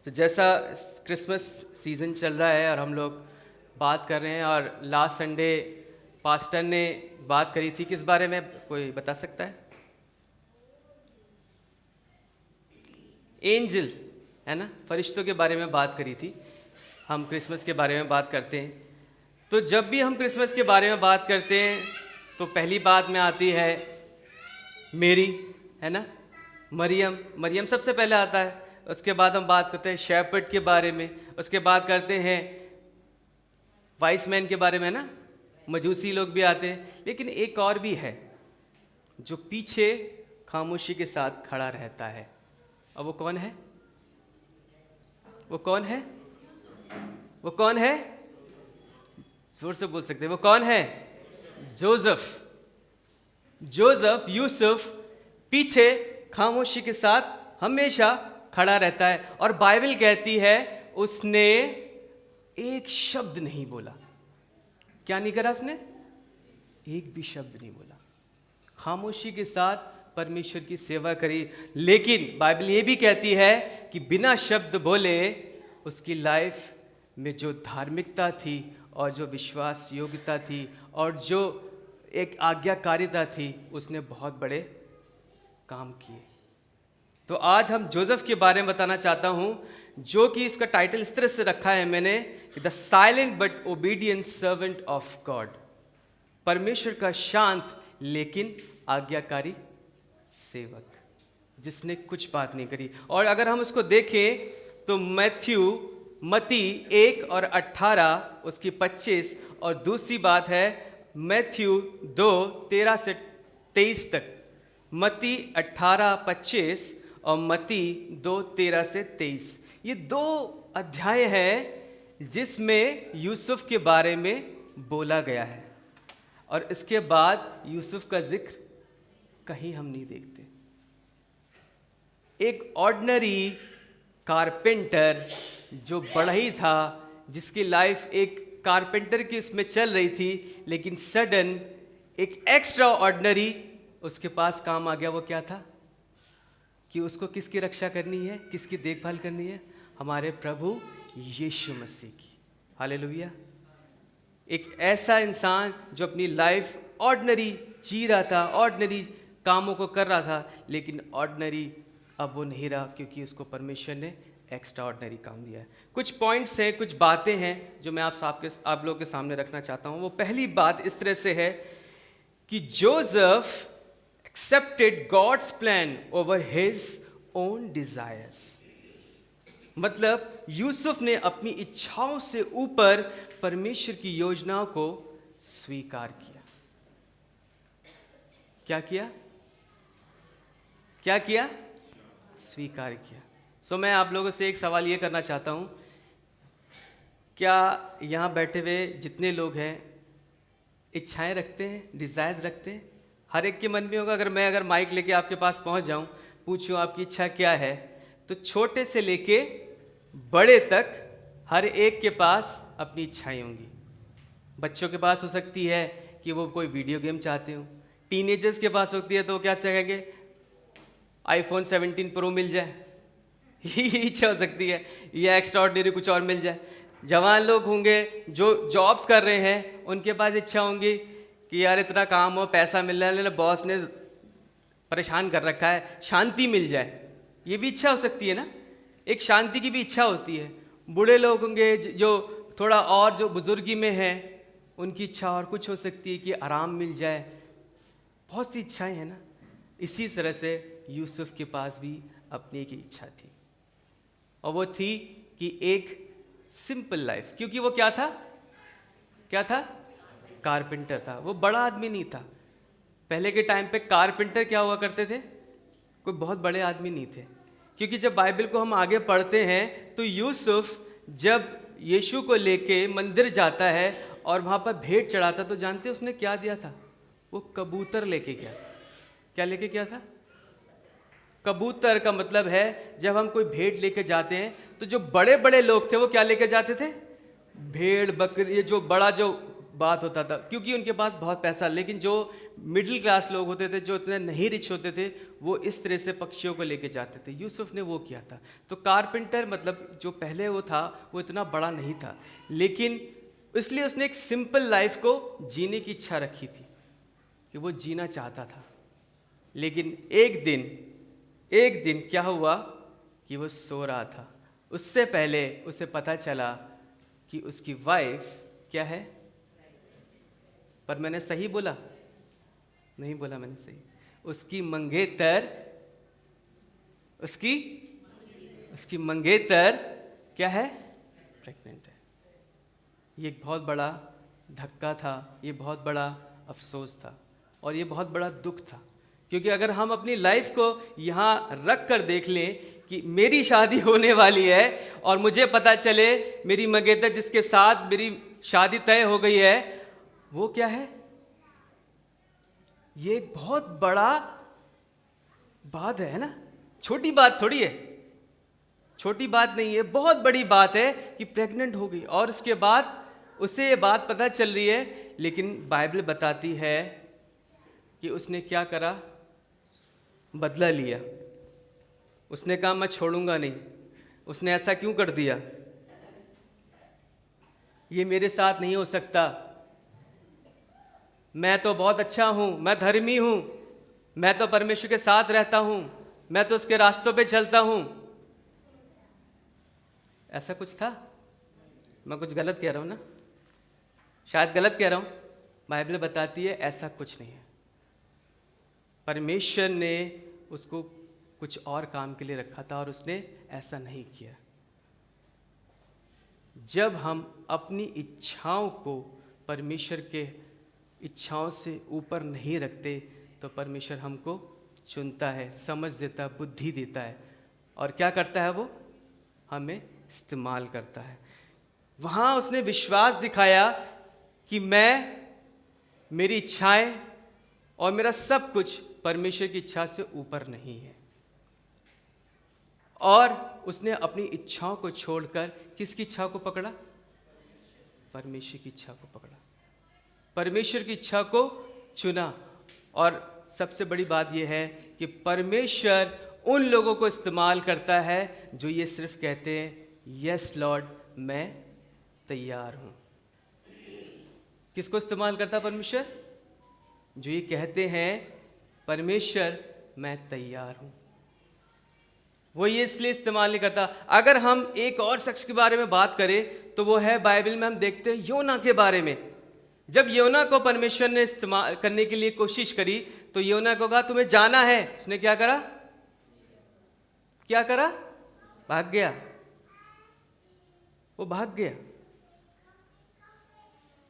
तो जैसा Christmas season चल रहा है और हम लोग बात कर रहे हैं, और लास्ट संडे पास्टर ने बात करी थी किस बारे में, कोई बता सकता है? एंजल, है ना, फरिश्तों के बारे में बात करी थी। हम क्रिसमस के बारे में बात करते हैं, तो जब भी हम क्रिसमस के बारे में बात करते हैं तो पहली बात में आती है मेरी, है ना, मरियम सबसे पहले आता है। उसके बाद हम बात करते हैं शेपर्ड के बारे में, उसके बाद करते हैं वाइस मैन के बारे में, ना, मजूसी लोग भी आते हैं। लेकिन एक और भी है जो पीछे खामोशी के साथ खड़ा रहता है, और वो कौन है? वो कौन है? वो कौन है? जोर से बोल सकते हैं, वो कौन है? जोसेफ, यूसुफ पीछे खामोशी के साथ हमेशा खड़ा रहता है, और बाइबल कहती है उसने एक शब्द नहीं बोला। क्या नहीं करा उसने? एक भी शब्द नहीं बोला, खामोशी के साथ परमेश्वर की सेवा करी। लेकिन बाइबल ये भी कहती है कि बिना शब्द बोले उसकी लाइफ में जो धार्मिकता थी और जो विश्वास योग्यता थी और जो एक आज्ञाकारिता थी, उसने बहुत बड़े काम किए। तो आज हम जोसेफ के बारे में बताना चाहता हूं, जो कि इसका टाइटल इस तरह से रखा है मैंने, the silent but obedient servant of God. परमेश्वर का शांत लेकिन आज्ञाकारी सेवक, जिसने कुछ बात नहीं करी। और अगर हम उसको देखें तो मत्ती 1:18, उसकी 25, और दूसरी बात है मैथ्यू 2:13 से 23 तक। मत्ती 18:25 और मत्ती 2:13 से 23, ये 2 अध्याय हैं जिसमें यूसुफ के बारे में बोला गया है, और इसके बाद यूसुफ का जिक्र कहीं हम नहीं देखते। एक ऑर्डिनरी कारपेंटर जो बड़ा ही था, जिसकी लाइफ एक कारपेंटर की उसमें चल रही थी, लेकिन सडन एक एक्स्ट्रा ऑर्डिनरी उसके पास काम आ गया। वो क्या था? कि उसको किसकी रक्षा करनी है, किसकी देखभाल करनी है? हमारे प्रभु यीशु मसीह की। हालेलुया। एक ऐसा इंसान जो अपनी लाइफ ऑर्डिनरी जी रहा था, ऑर्डिनरी कामों को कर रहा था, लेकिन ऑर्डिनरी अब वो नहीं रहा, क्योंकि उसको परमेश्वर ने एक्स्ट्रा ऑर्डिनरी काम दिया है। कुछ पॉइंट्स हैं, कुछ बातें हैं जो मैं आप लोगों के सामने रखना चाहता हूँ। वो पहली बात इस तरह से है कि Joseph accepted God's plan over his own desires। मतलब यूसुफ ने अपनी इच्छाओं से ऊपर परमेश्वर की योजनाओं को स्वीकार किया। क्या किया? क्या किया? स्वीकार किया। सो मैं आप लोगों से एक सवाल ये करना चाहता हूं, क्या यहां बैठे हुए जितने लोग हैं इच्छाएं रखते हैं, डिजायर्स रखते हैं? हर एक के मन में होगा। अगर माइक लेके आपके पास पहुंच जाऊं, पूछूं आपकी इच्छा क्या है, तो छोटे से लेके बड़े तक हर एक के पास अपनी इच्छाएं होंगी। बच्चों के पास हो सकती है कि वो कोई वीडियो गेम चाहते हो, टीनेजर्स के पास होती है तो वो क्या चाहेंगे? iPhone 17 Pro मिल जाए, ये इच्छा हो सकती है, या एक्स्ट्रा ऑर्डिनरी कुछ और मिल जाए। जवान लोग होंगे जो जॉब्स कर रहे हैं, उनके पास इच्छा होंगी कि यार इतना काम हो, पैसा मिल रहा है, लेकिन बॉस ने परेशान कर रखा है, शांति मिल जाए। ये भी इच्छा हो सकती है ना, एक शांति की भी इच्छा होती है। बूढ़े लोग होंगे जो थोड़ा और जो बुजुर्गी में हैं, उनकी इच्छा और कुछ हो सकती है कि आराम मिल जाए। बहुत सी इच्छाएं हैं ना। इसी तरह से यूसुफ के पास भी अपनी एक इच्छा थी, और वो थी कि एक सिंपल लाइफ। क्योंकि वो क्या था? कारपेंटर था। वो बड़ा आदमी नहीं था। पहले के टाइम पे कारपेंटर क्या हुआ करते थे? कोई बहुत बड़े आदमी नहीं थे। क्योंकि जब बाइबल को हम आगे पढ़ते हैं तो यूसुफ जब यीशु को लेके मंदिर जाता है और वहाँ पर भेंट चढ़ाता, तो जानते हैं उसने क्या दिया था? वो कबूतर लेके गया। क्या लेके गया था? कबूतर का मतलब है जब हम कोई भेंट लेके जाते हैं तो जो बड़े बड़े लोग थे वो क्या लेके जाते थे? भेड़ बकरी, जो बड़ा जो बात होता था, क्योंकि उनके पास बहुत पैसा। लेकिन जो मिडिल क्लास लोग होते थे, जो इतने नहीं रिच होते थे, वो इस तरह से पक्षियों को लेके जाते थे। यूसुफ ने वो किया था। तो कारपेंटर मतलब जो पहले वो था, वो इतना बड़ा नहीं था, लेकिन इसलिए उसने एक सिंपल लाइफ को जीने की इच्छा रखी थी, कि वो जीना चाहता था। लेकिन एक दिन क्या हुआ कि वो सो रहा था। उससे पहले उसे पता चला कि उसकी वाइफ क्या है। पर मैंने सही बोला? नहीं बोला मैंने सही। उसकी मंगेतर क्या है? प्रेग्नेंट है। ये एक बहुत बड़ा धक्का था, ये बहुत बड़ा अफसोस था, और ये बहुत बड़ा दुख था। क्योंकि अगर हम अपनी लाइफ को यहाँ रख कर देख लें कि मेरी शादी होने वाली है, और मुझे पता चले मेरी मंगेतर जिसके साथ मेरी शादी तय हो गई है, वो क्या है? ये एक बहुत बड़ा बात है ना, छोटी बात थोड़ी है, छोटी बात नहीं है, बहुत बड़ी बात है कि प्रेग्नेंट हो गई। और उसके बाद उसे ये बात पता चल रही है, लेकिन बाइबल बताती है कि उसने क्या करा? बदला लिया। उसने कहा मैं छोड़ूंगा नहीं। उसने ऐसा क्यों कर दिया? ये मेरे साथ नहीं हो सकता, मैं तो बहुत अच्छा हूं, मैं धर्मी हूं, मैं तो परमेश्वर के साथ रहता हूं, मैं तो उसके रास्तों पे चलता हूं। ऐसा कुछ था? मैं कुछ गलत कह रहा हूं ना? शायद गलत कह रहा हूं। बाइबल बताती है ऐसा कुछ नहीं है। परमेश्वर ने उसको कुछ और काम के लिए रखा था, और उसने ऐसा नहीं किया। जब हम अपनी इच्छाओं को परमेश्वर के इच्छाओं से ऊपर नहीं रखते, तो परमेश्वर हमको चुनता है, समझ देता है, बुद्धि देता है, और क्या करता है? वो हमें इस्तेमाल करता है। वहाँ उसने विश्वास दिखाया कि मेरी इच्छाएं और मेरा सब कुछ परमेश्वर की इच्छा से ऊपर नहीं है। और उसने अपनी इच्छाओं को छोड़कर किसकी इच्छा को पकड़ा? परमेश्वर की इच्छा को पकड़ा, परमेश्वर की इच्छा को चुना। और सबसे बड़ी बात यह है कि परमेश्वर उन लोगों को इस्तेमाल करता है जो ये सिर्फ कहते हैं यस लॉर्ड, मैं तैयार हूं। किसको इस्तेमाल करता है परमेश्वर? जो ये कहते हैं परमेश्वर मैं तैयार हूं। वो ये इसलिए इस्तेमाल नहीं करता। अगर हम एक और शख्स के बारे में बात करें, तो वो है, बाइबल में हम देखते हैं योना के बारे में। जब योना को परमेश्वर ने इस्तेमाल करने के लिए कोशिश करी, तो योना को कहा तुम्हें जाना है। उसने क्या करा? भाग गया। वो भाग गया।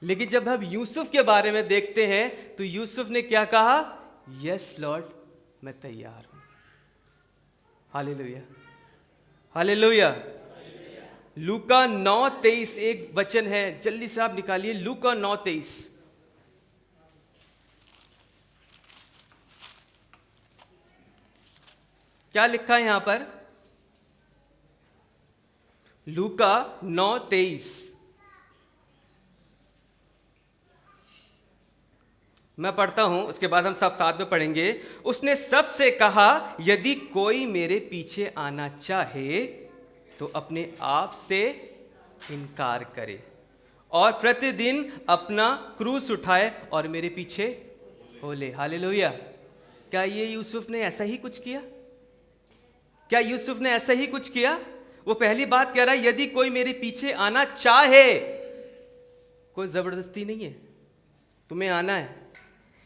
लेकिन जब हम यूसुफ के बारे में देखते हैं, तो यूसुफ ने क्या कहा? यस लॉर्ड, मैं तैयार हूं। Hallelujah, hallelujah. लूका 9:23 एक वचन है, जल्दी से आप निकालिए। लूका 9:23। क्या लिखा है यहां पर? लूका 9:23। मैं पढ़ता हूं, उसके बाद हम सब साथ में पढ़ेंगे। उसने सबसे कहा, यदि कोई मेरे पीछे आना चाहे तो अपने आप से इनकार करे और प्रतिदिन अपना क्रूस उठाए और मेरे पीछे हो ले। हालेलुया। क्या ये यूसुफ ने ऐसा ही कुछ किया? क्या यूसुफ ने ऐसा ही कुछ किया? वो पहली बात कह रहा है, यदि कोई मेरे पीछे आना चाहे। कोई जबरदस्ती नहीं है, तुम्हें आना है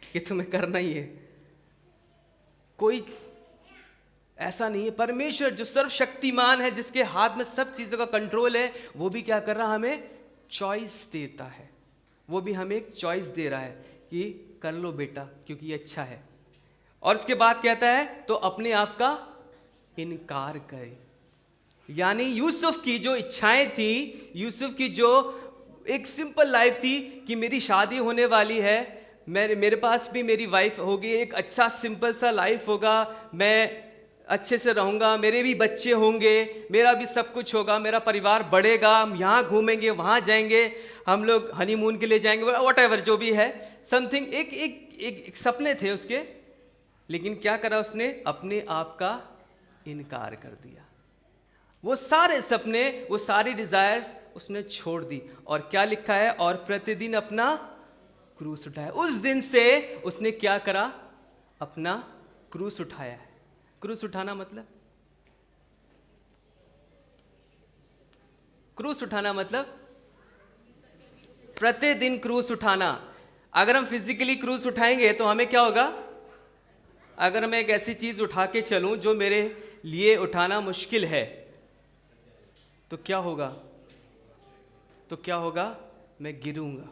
कि तुम्हें करना ही है। कोई ऐसा नहीं है। परमेश्वर जो सर्वशक्तिमान है, जिसके हाथ में सब चीजों का कंट्रोल है, वो भी क्या कर रहा है? हमें चॉइस देता है। वो भी हमें एक चॉइस दे रहा है कि कर लो बेटा, क्योंकि ये अच्छा है। और उसके बाद कहता है, तो अपने आप का इनकार करे। यानी यूसुफ की जो इच्छाएं थी, यूसुफ की जो एक सिंपल लाइफ थी कि मेरी शादी होने वाली है, मेरे पास भी मेरी वाइफ होगी, एक अच्छा सिंपल सा लाइफ होगा, मैं अच्छे से रहूँगा, मेरे भी बच्चे होंगे, मेरा भी सब कुछ होगा, मेरा परिवार बढ़ेगा, हम यहाँ घूमेंगे, वहाँ जाएंगे, हम लोग हनीमून के लिए जाएंगे, वॉट एवर जो भी है, समथिंग एक सपने थे उसके। लेकिन क्या करा उसने? अपने आप का इनकार कर दिया। वो सारे सपने, वो सारी डिजायर्स उसने छोड़ दी। और क्या लिखा है? और प्रतिदिन अपना क्रूस उठाया। उस दिन से उसने क्या करा? अपना क्रूस उठाया है। क्रूस उठाना मतलब, क्रूस उठाना मतलब प्रतिदिन क्रूस उठाना। अगर हम फिजिकली क्रूस उठाएंगे तो हमें क्या होगा? अगर मैं एक ऐसी चीज उठा के चलूं जो मेरे लिए उठाना मुश्किल है, तो क्या होगा? मैं गिरूंगा।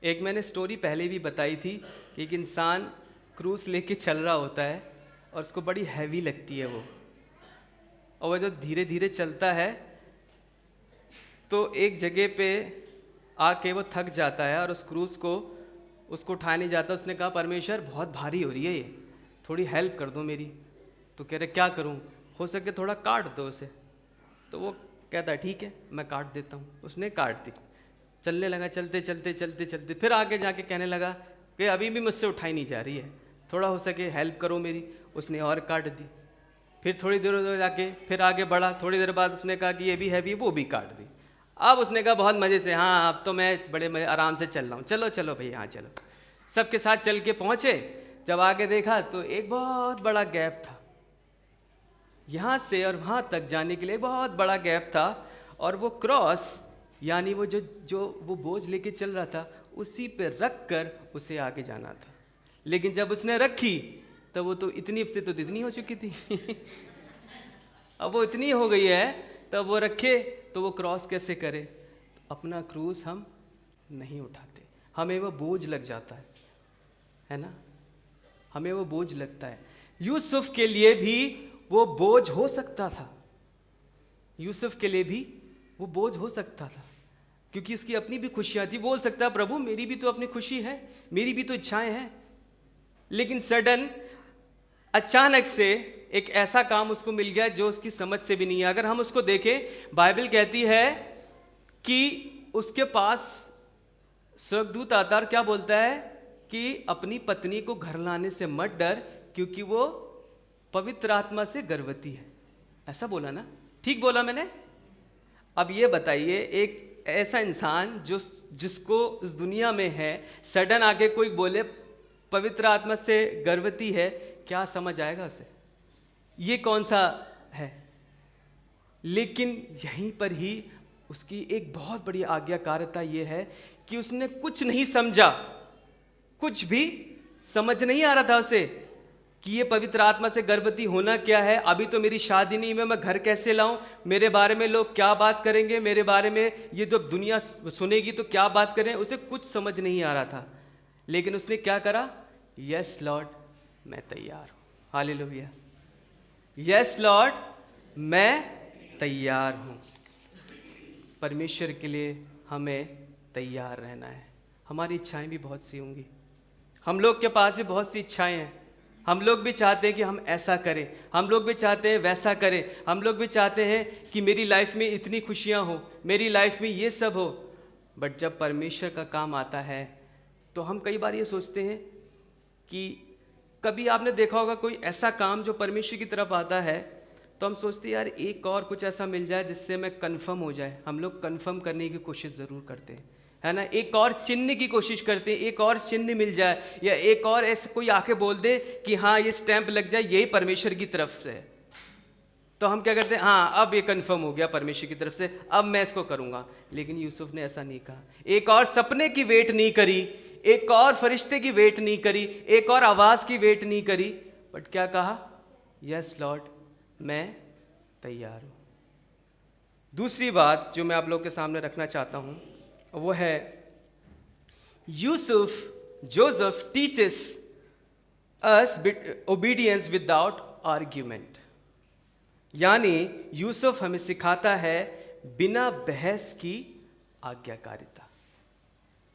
एक मैंने स्टोरी पहले भी बताई थी कि एक इंसान क्रूस लेके चल रहा होता है और उसको बड़ी हैवी लगती है वो, और वो जो धीरे धीरे चलता है तो एक जगह पे आके वो थक जाता है और उस क्रूस को उसको उठा नहीं जाता। उसने कहा, परमेश्वर बहुत भारी हो रही है ये, थोड़ी हेल्प कर दो मेरी। तो कह रहे क्या करूं? हो सके थोड़ा काट दो उसे। तो वो कहता है ठीक है मैं काट देता हूँ। उसने काट दी, चलने लगा, चलते चलते चलते चलते फिर आगे जाके कहने लगा कि अभी भी मुझसे उठाई नहीं जा रही है, थोड़ा हो सके हेल्प करो मेरी। उसने और काट दी। फिर थोड़ी देर जाके फिर आगे बढ़ा, थोड़ी देर बाद उसने कहा कि ये भी हैवी, वो भी काट दी। अब उसने कहा बहुत मज़े से, हाँ अब तो मैं बड़े मजे आराम से चल रहा हूँ, चलो चलो भाई हाँ चलो। सबके साथ चल के पहुँचे। जब आगे देखा तो एक बहुत बड़ा गैप था, यहाँ से और वहाँ तक जाने के लिए बहुत बड़ा गैप था। और वो क्रॉस यानी वो जो वो बोझ लेके चल रहा था उसी पे रख कर उसे आगे जाना था। लेकिन जब उसने रखी तो वो तो इतनी से तो इतनी हो चुकी थी अब वो इतनी हो गई है, तब वो रखे तो वो क्रॉस कैसे करे? अपना क्रूस हम नहीं उठाते, हमें वो बोझ लग जाता है ना? हमें वो बोझ लगता है। यूसुफ के लिए भी वो बोझ हो सकता था, यूसुफ के लिए भी वो बोझ हो सकता था, क्योंकि उसकी अपनी भी खुशियां थी। बोल सकता है प्रभु मेरी भी तो अपनी खुशी है, मेरी भी तो इच्छाएं हैं। लेकिन सडन अचानक से एक ऐसा काम उसको मिल गया जो उसकी समझ से भी नहीं है। अगर हम उसको देखें, बाइबल कहती है कि उसके पास स्वर्गदूत आता और क्या बोलता है कि अपनी पत्नी को घर लाने से मत डर, क्योंकि वो पवित्र आत्मा से गर्भवती है। ऐसा बोला ना? ठीक बोला मैंने? अब ये बताइए, एक ऐसा इंसान जिसको इस दुनिया में है, सडन आके कोई बोले पवित्र आत्मा से गर्भवती है, क्या समझ आएगा उसे? ये कौन सा है? लेकिन यहीं पर ही उसकी एक बहुत बड़ी आज्ञाकारिता ये है कि उसने कुछ नहीं समझा, कुछ भी समझ नहीं आ रहा था उसे कि ये पवित्र आत्मा से गर्भवती होना क्या है। अभी तो मेरी शादी नहीं है, मैं घर कैसे लाऊं? मेरे बारे में लोग क्या बात करेंगे? मेरे बारे में ये जो दुनिया सुनेगी तो क्या बात करें? उसे कुछ समझ नहीं आ रहा था। लेकिन उसने क्या करा? यस लॉर्ड मैं तैयार हूं। हालेलुया। यस लॉर्ड मैं तैयार हूं। परमेश्वर के लिए हमें तैयार रहना है। हमारी इच्छाएं भी बहुत सी होंगी, हम लोग के पास भी बहुत सी इच्छाएं हैं। हम लोग भी चाहते हैं कि हम ऐसा करें, हम लोग भी चाहते हैं वैसा करें, हम लोग भी चाहते हैं कि मेरी लाइफ में इतनी खुशियां हो, मेरी लाइफ में ये सब हो। बट जब परमेश्वर का काम आता है तो हम कई बार ये सोचते हैं कि कभी आपने देखा होगा कोई ऐसा काम जो परमेश्वर की तरफ आता है तो हम सोचते हैं यार एक और कुछ ऐसा मिल जाए जिससे मैं कंफर्म हो जाए। हम लोग कंफर्म करने की कोशिश ज़रूर करते हैं, है ना? एक और चिन्ह की कोशिश करते हैं, एक और चिन्ह मिल जाए, या एक और ऐसे कोई आके बोल दे कि हाँ ये स्टैंप लग जाए, यही परमेश्वर की तरफ से है। तो हम क्या करते हैं? हाँ अब ये कंफर्म हो गया परमेश्वर की तरफ से, अब मैं इसको करूँगा। लेकिन यूसुफ ने ऐसा नहीं कहा। एक और सपने की वेट नहीं करी, एक और फरिश्ते की वेट नहीं करी, एक और आवाज़ की वेट नहीं करी, बट क्या कहा? यस लॉर्ड मैं तैयार हूँ। दूसरी बात जो मैं आप लोग के सामने रखना चाहता हूँ वो है Joseph teaches us obedience without argument. यानी यूसुफ हमें सिखाता है बिना बहस की आज्ञाकारिता।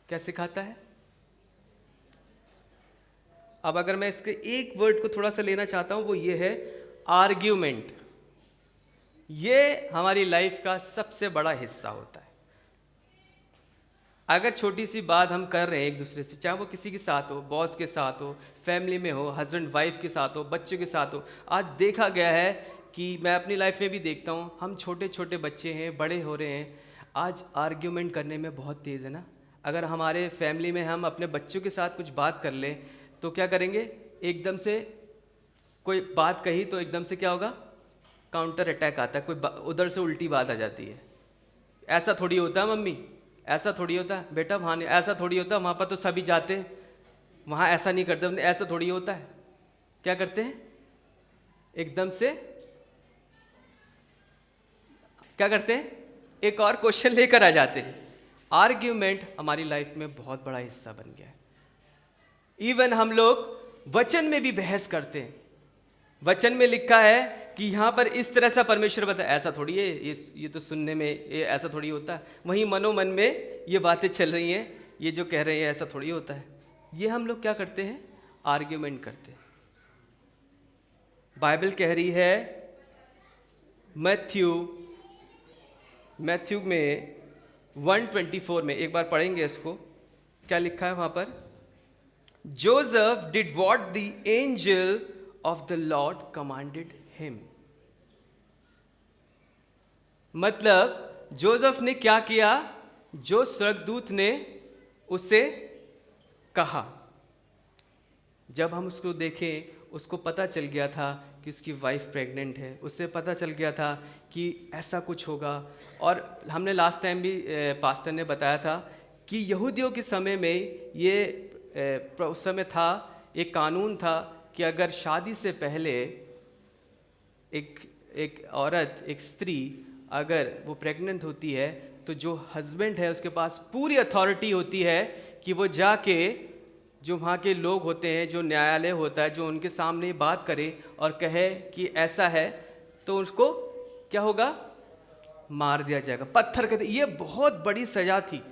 क्या सिखाता है? अब अगर मैं इसके एक वर्ड को थोड़ा सा लेना चाहता हूं, वो ये है आर्ग्यूमेंट। ये हमारी लाइफ का सबसे बड़ा हिस्सा होता है। अगर छोटी सी बात हम कर रहे हैं एक दूसरे से, चाहे वो किसी के साथ हो, बॉस के साथ हो, फैमिली में हो, हस्बैंड वाइफ के साथ हो, बच्चों के साथ हो, आज देखा गया है कि मैं अपनी लाइफ में भी देखता हूँ, हम छोटे छोटे बच्चे हैं, बड़े हो रहे हैं, आज आर्ग्यूमेंट करने में बहुत तेज़ है ना। अगर हमारे फैमिली में हम अपने बच्चों के साथ कुछ बात कर लें तो क्या करेंगे, एकदम से कोई बात कही तो एकदम से क्या होगा, काउंटर अटैक आता है, कोई उधर से उल्टी बात आ जाती है। ऐसा थोड़ी होता है मम्मी, ऐसा थोड़ी होता है बेटा, वहाँ नहीं, ऐसा थोड़ी होता है, वहाँ पर तो सभी जाते हैं, वहाँ ऐसा नहीं करते, ऐसा थोड़ी होता है। क्या करते हैं, एकदम से क्या करते हैं, एक और क्वेश्चन लेकर आ जाते हैं। आर्ग्यूमेंट हमारी लाइफ में बहुत बड़ा हिस्सा बन गया है। इवन हम लोग वचन में भी बहस करते हैं। वचन में लिखा है कि यहाँ पर इस तरह से परमेश्वर बताया, ऐसा थोड़ी है, ये तो सुनने में ये ऐसा थोड़ी होता है, वहीं मनोमन में ये बातें चल रही हैं, ये जो कह रहे हैं ऐसा थोड़ी होता है। ये हम लोग क्या करते हैं, आर्ग्यूमेंट करते हैं। बाइबल कह रही है मैथ्यू में 1:24 में, एक बार पढ़ेंगे इसको, क्या लिखा है वहाँ पर, Joseph did what the angel of the Lord commanded him. मतलब जोसेफ ने क्या किया, जो स्वर्गदूत ने उसे कहा। जब हम उसको देखें, उसको पता चल गया था कि उसकी वाइफ प्रेग्नेंट है, उससे पता चल गया था कि ऐसा कुछ होगा। और हमने लास्ट टाइम भी पास्टर ने बताया था कि यहूदियों के समय में ये उस समय था, एक कानून था कि अगर शादी से पहले एक औरत, एक स्त्री अगर वो प्रेग्नेंट होती है तो जो हस्बैंड है उसके पास पूरी अथॉरिटी होती है कि वो जाके जो वहाँ के लोग होते हैं, जो न्यायालय होता है, जो उनके सामने बात करे और कहे कि ऐसा है, तो उसको क्या होगा, मार दिया जाएगा, पत्थर के। ये बहुत बड़ी सजा थी।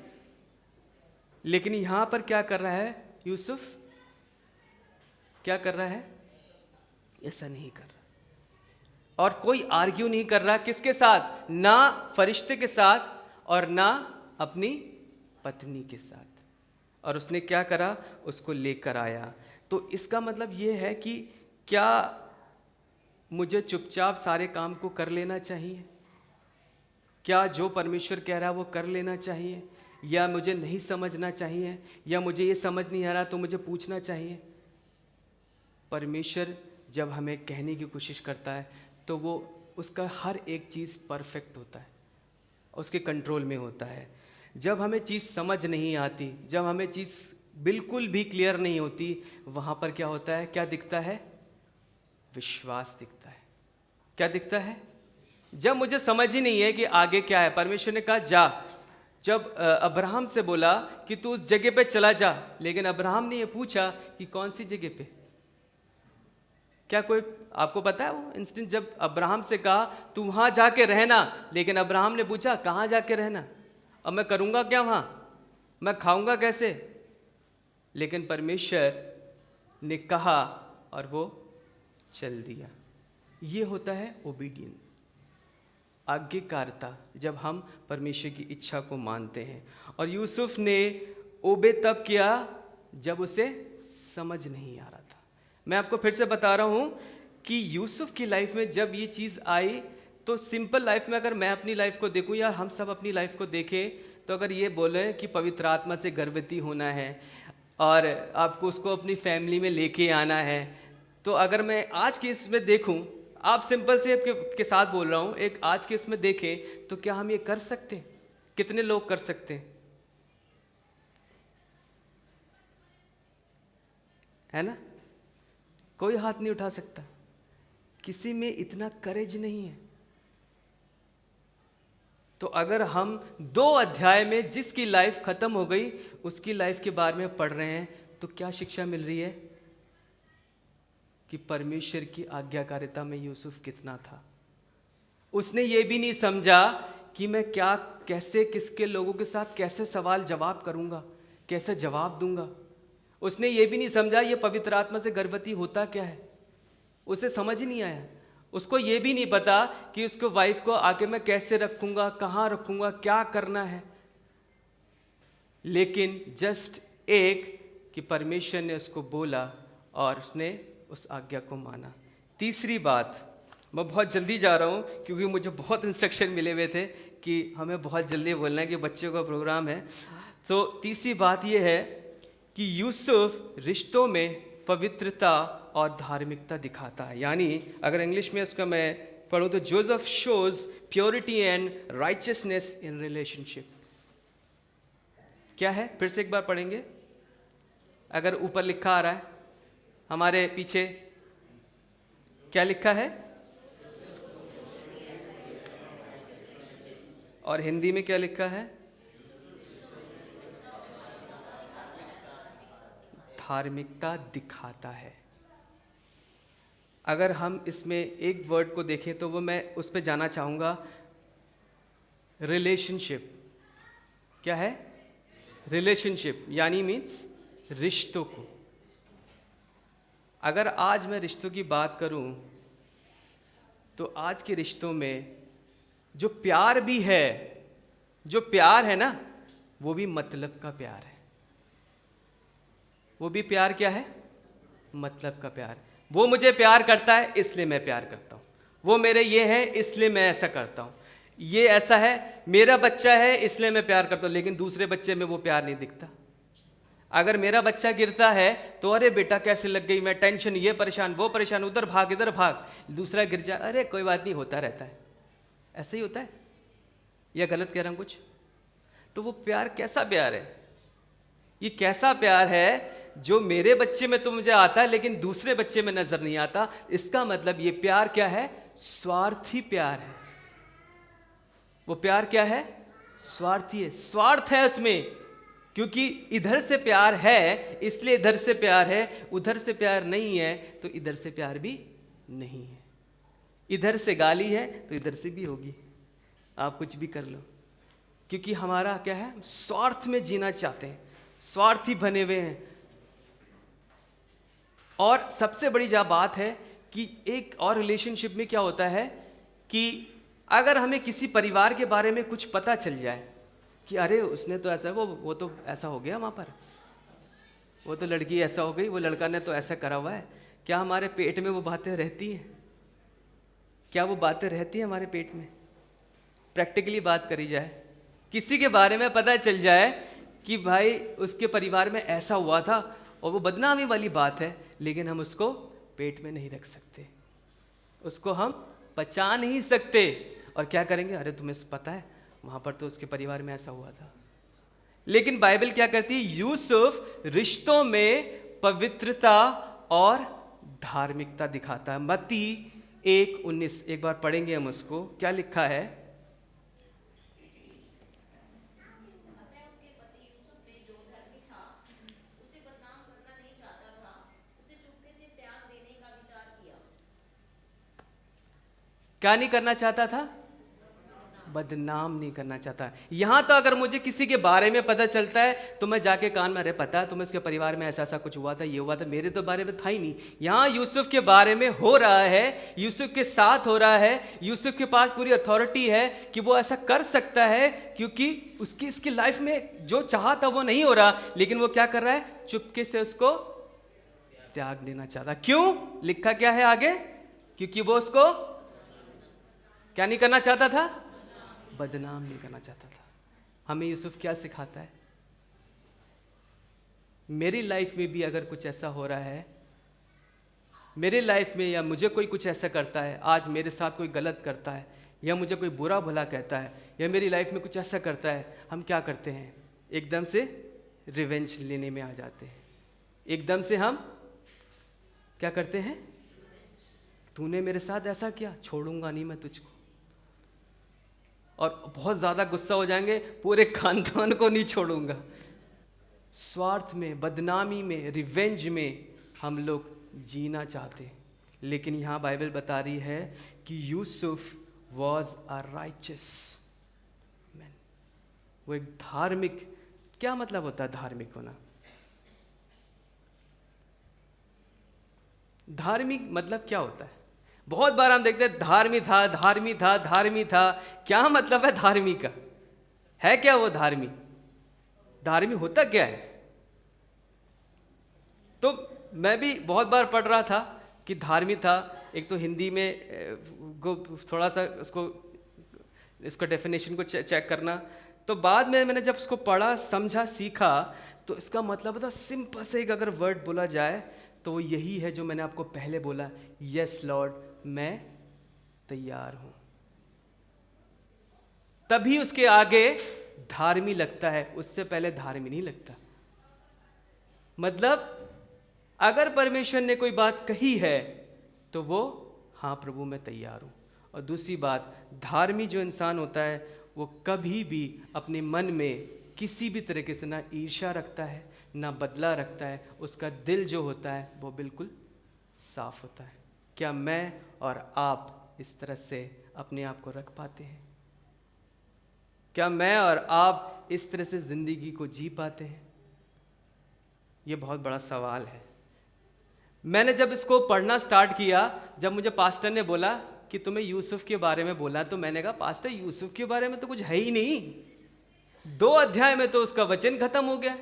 लेकिन यहाँ पर क्या कर रहा है यूसुफ, क्या कर रहा है, ऐसा नहीं कर रहा। और कोई आर्ग्यू नहीं कर रहा, किसके साथ, ना फरिश्ते के साथ और ना अपनी पत्नी के साथ। और उसने क्या करा, उसको लेकर आया। तो इसका मतलब ये है कि क्या मुझे चुपचाप सारे काम को कर लेना चाहिए, क्या जो परमेश्वर कह रहा है वो कर लेना चाहिए, या मुझे नहीं समझना चाहिए, या मुझे ये समझ नहीं आ रहा तो मुझे पूछना चाहिए। परमेश्वर जब हमें कहने की कोशिश करता है तो वो उसका हर एक चीज़ परफेक्ट होता है, उसके कंट्रोल में होता है। जब हमें चीज़ समझ नहीं आती, जब हमें चीज़ बिल्कुल भी क्लियर नहीं होती, वहाँ पर क्या होता है, क्या दिखता है, विश्वास दिखता है। क्या दिखता है, जब मुझे समझ ही नहीं है कि आगे क्या है, परमेश्वर ने कहा जा, जब अब्राहम से बोला कि तू उस जगह पे चला जा, लेकिन अब्राहम ने ये पूछा कि कौन सी जगह पे। क्या कोई आपको पता है वो इंस्टेंट जब अब्राहम से कहा तू वहाँ जाके रहना, लेकिन अब्राहम ने पूछा कहाँ जाके रहना, अब मैं करूँगा क्या वहाँ, मैं खाऊंगा कैसे। लेकिन परमेश्वर ने कहा और वो चल दिया। ये होता है ओबीडियंस, आज्ञाकारिता, जब हम परमेश्वर की इच्छा को मानते हैं। और यूसुफ ने ओबे तब किया जब उसे समझ नहीं आ रहा था। मैं आपको फिर से बता रहा हूँ कि यूसुफ की लाइफ में जब ये चीज़ आई तो सिंपल लाइफ में, अगर मैं अपनी लाइफ को देखूँ या हम सब अपनी लाइफ को देखें, तो अगर ये बोलें कि पवित्र आत्मा से गर्भवती होना है और आपको उसको अपनी फैमिली में लेके आना है, तो अगर मैं आज के इसमें देखूँ, आप सिंपल से के साथ बोल रहा हूँ, एक आज के इसमें देखें तो क्या हम ये कर सकते हैं? कितने लोग कर सकते हैं, है ना? कोई हाथ नहीं उठा सकता, किसी में इतना करेज नहीं है। तो अगर हम 2 अध्याय में जिसकी लाइफ खत्म हो गई उसकी लाइफ के बारे में पढ़ रहे हैं, तो क्या शिक्षा मिल रही है कि परमेश्वर की आज्ञाकारिता में यूसुफ कितना था। उसने ये भी नहीं समझा कि मैं क्या, कैसे, किसके लोगों के साथ कैसे सवाल जवाब करूंगा, कैसे जवाब दूंगा। उसने ये भी नहीं समझा ये पवित्र आत्मा से गर्भवती होता क्या है, उसे समझ ही नहीं आया। उसको ये भी नहीं पता कि उसको वाइफ को आगे मैं कैसे रखूंगा, कहाँ रखूंगा, क्या करना है। लेकिन जस्ट एक कि परमेश्वर ने उसको बोला और उसने उस आज्ञा को माना। तीसरी बात, मैं बहुत जल्दी जा रहा हूँ क्योंकि मुझे बहुत इंस्ट्रक्शन मिले हुए थे कि हमें बहुत जल्दी बोलना है कि बच्चों का प्रोग्राम है। तो तीसरी बात यह है कि यूसुफ रिश्तों में पवित्रता और धार्मिकता दिखाता है। यानी अगर इंग्लिश में इसका मैं पढ़ूँ तो Joseph shows purity and righteousness in relationship. क्या है, फिर से एक बार पढ़ेंगे। अगर ऊपर लिखा आ रहा है हमारे पीछे, क्या लिखा है, और हिंदी में क्या लिखा है, धार्मिकता दिखाता है। अगर हम इसमें एक वर्ड को देखें तो वो मैं उस पर जाना चाहूँगा, रिलेशनशिप। क्या है, रिलेशनशिप यानी मीन्स रिश्तों को। अगर आज मैं रिश्तों की बात करूं तो आज के रिश्तों में जो प्यार भी है, जो प्यार है ना, वो भी मतलब का प्यार है। वो भी प्यार क्या है, मतलब का प्यार। वो मुझे प्यार करता है इसलिए मैं प्यार करता हूँ, वो मेरे ये है इसलिए मैं ऐसा करता हूँ, ये ऐसा है, मेरा बच्चा है इसलिए मैं प्यार करता हूँ। लेकिन दूसरे बच्चे में वो प्यार नहीं दिखता। अगर मेरा बच्चा गिरता है तो अरे बेटा कैसे लग गई, मैं टेंशन, ये परेशान, वो परेशान, उधर भाग इधर भाग। दूसरा गिर जाए, अरे कोई बात नहीं, होता रहता है। ऐसे ही होता है या गलत कह रहा हूँ कुछ? तो वो प्यार कैसा प्यार है? ये कैसा प्यार है जो मेरे बच्चे में तो मुझे आता है लेकिन दूसरे बच्चे में नजर नहीं आता? इसका मतलब ये प्यार क्या है, स्वार्थी प्यार है। वो प्यार क्या है, स्वार्थी है। स्वार्थ है उसमें, क्योंकि इधर से प्यार है इसलिए इधर से प्यार है, उधर से प्यार नहीं है तो इधर से प्यार भी नहीं है। इधर से गाली है तो इधर से भी होगी, आप कुछ भी कर लो। क्योंकि हमारा क्या है, स्वार्थ में जीना चाहते हैं, स्वार्थी बने हुए हैं। और सबसे बड़ी जो बात है कि एक और रिलेशनशिप में क्या होता है कि अगर हमें किसी परिवार के बारे में कुछ पता चल जाए कि अरे उसने तो ऐसा, वो तो ऐसा हो गया वहाँ पर, वो तो लड़की ऐसा हो गई, वो लड़का ने तो ऐसा करा हुआ है, क्या हमारे पेट में वो बातें रहती हैं? क्या वो बातें रहती हैं हमारे पेट में? प्रैक्टिकली बात करी जाए, किसी के बारे में पता चल जाए कि भाई उसके परिवार में ऐसा हुआ था और वो बदनामी वाली बात है, लेकिन हम उसको पेट में नहीं रख सकते, उसको हम पचा नहीं सकते। और क्या करेंगे, अरे तुम्हें पता है वहाँ पर तो उसके परिवार में ऐसा हुआ था। लेकिन बाइबल क्या करती है, यूसुफ रिश्तों में पवित्रता और धार्मिकता दिखाता है। मत्ती 1:19 एक बार पढ़ेंगे हम उसको। क्या लिखा है, क्या नहीं करना चाहता था, बदनाम नहीं करना चाहता। यहां तो अगर मुझे किसी के बारे में पता चलता है तो मैं जाके कान में, अरे पता है तुम्हें उसके परिवार में ऐसा ऐसा कुछ हुआ था, ये हुआ था, मेरे तो बारे में था ही नहीं। यहां यूसुफ के बारे में हो रहा है, यूसुफ के साथ हो रहा है, यूसुफ के पास पूरी अथॉरिटी है कि वो ऐसा कर सकता है, क्योंकि इसकी लाइफ में जो चाहा था वो नहीं हो रहा, लेकिन वो क्या कर रहा है, चुपके से उसको त्याग देना चाहता। क्यों, लिखा क्या है आगे, क्योंकि वो उसको क्या नहीं करना चाहता था, बदनाम नहीं करना चाहता था। हमें यूसुफ क्या सिखाता है, मेरी लाइफ में भी अगर कुछ ऐसा हो रहा है, मेरे लाइफ में, या मुझे कोई कुछ ऐसा करता है, आज मेरे साथ कोई गलत करता है, या मुझे कोई बुरा भला कहता है, या मेरी लाइफ में कुछ ऐसा करता है, हम क्या करते हैं, एकदम से रिवेंज लेने में आ जाते हैं। एकदम से हम क्या करते हैं, तूने मेरे साथ ऐसा किया, छोड़ूंगा नहीं मैं तुझको। और बहुत ज़्यादा गुस्सा हो जाएंगे, पूरे खानदान को नहीं छोड़ूंगा। स्वार्थ में, बदनामी में, रिवेंज में हम लोग जीना चाहते हैं। लेकिन यहाँ बाइबल बता रही है कि Yusuf was a righteous man. वो एक धार्मिक, क्या मतलब होता है धार्मिक होना? धार्मिक मतलब क्या होता है? बहुत बार हम देखते हैं धार्मिक था, धार्मिक था, धार्मिक था। क्या मतलब है धार्मिक का? है क्या वो धार्मिक? धार्मिक होता क्या है? तो मैं भी बहुत बार पढ़ रहा था कि धार्मिक था। एक तो हिंदी में को थोड़ा सा इसको डेफिनेशन को चेक करना, तो बाद में मैंने जब उसको पढ़ा, समझा, सीखा, तो इसका मतलब था सिंपल से एक अगर वर्ड बोला जाए तो वो यही है जो मैंने आपको पहले बोला, यस लॉर्ड, मैं तैयार हूं। तभी उसके आगे धार्मिक लगता है, उससे पहले धार्मिक नहीं लगता। मतलब अगर परमेश्वर ने कोई बात कही है तो वो हाँ प्रभु मैं तैयार हूं। और दूसरी बात, धार्मिक जो इंसान होता है वो कभी भी अपने मन में किसी भी तरीके से ना ईर्ष्या रखता है, ना बदला रखता है। उसका दिल जो होता है वो बिल्कुल साफ होता है। क्या मैं और आप इस तरह से अपने आप को रख पाते हैं? क्या मैं और आप इस तरह से जिंदगी को जी पाते हैं? ये बहुत बड़ा सवाल है। मैंने जब इसको पढ़ना स्टार्ट किया, जब मुझे पास्टर ने बोला कि तुम्हें यूसुफ के बारे में बोला, तो मैंने कहा पास्टर यूसुफ के बारे में तो कुछ है ही नहीं। 2 अध्याय में तो उसका वचन खत्म हो गया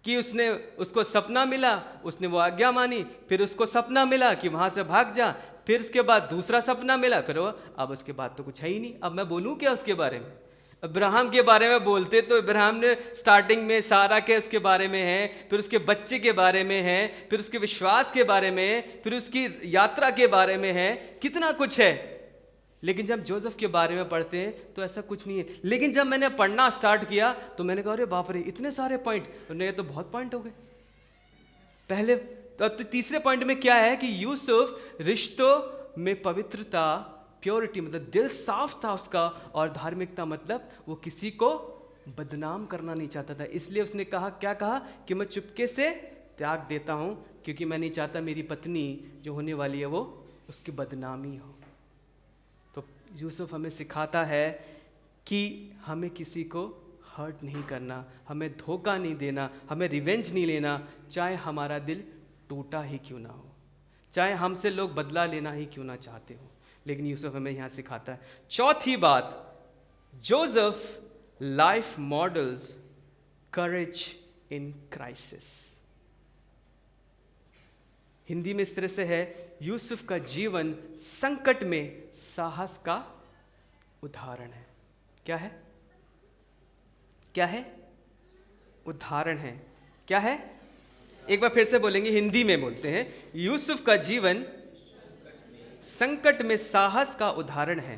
कि उसको सपना मिला, उसने वो आज्ञा मानी, फिर उसको सपना मिला कि वहां से भाग जा, फिर उसके बाद दूसरा सपना मिला, फिर वो अब उसके बाद तो कुछ है ही नहीं। अब मैं बोलूं क्या उसके बारे में? अब्राहम के बारे में बोलते तो अब्राहम ने स्टार्टिंग में सारा के उसके बारे में है, फिर उसके बच्चे के बारे में है, फिर उसके विश्वास के बारे में, फिर उसकी यात्रा के बारे में है, कितना कुछ है। लेकिन जब जोसेफ के बारे में पढ़ते हैं तो ऐसा कुछ नहीं है। लेकिन जब मैंने पढ़ना स्टार्ट किया तो मैंने कहा अरे बाप रे, इतने सारे पॉइंट, ये तो बहुत पॉइंट हो गए। पहले तो तीसरे पॉइंट में क्या है कि यूसुफ रिश्तों में पवित्रता, प्योरिटी मतलब दिल साफ था उसका, और धार्मिकता मतलब वो किसी को बदनाम करना नहीं चाहता था। इसलिए उसने कहा, क्या कहा कि मैं चुपके से त्याग देता हूं क्योंकि मैं नहीं चाहता मेरी पत्नी जो होने वाली है वो उसकी बदनामी हो। तो यूसुफ हमें सिखाता है कि हमें किसी को हर्ट नहीं करना, हमें धोखा नहीं देना, हमें रिवेंज नहीं लेना, चाहे हमारा दिल टूटा ही क्यों ना हो, चाहे हमसे लोग बदला लेना ही क्यों ना चाहते हो। लेकिन यूसुफ हमें यहां सिखाता है। चौथी बात, Joseph life models courage in crisis. Hindi में इस तरह से है, यूसुफ का जीवन संकट में साहस का उदाहरण है। क्या है? क्या है? उदाहरण है। क्या है? एक बार फिर से बोलेंगे, हिंदी में बोलते हैं। यूसुफ का जीवन संकट में साहस का उदाहरण है।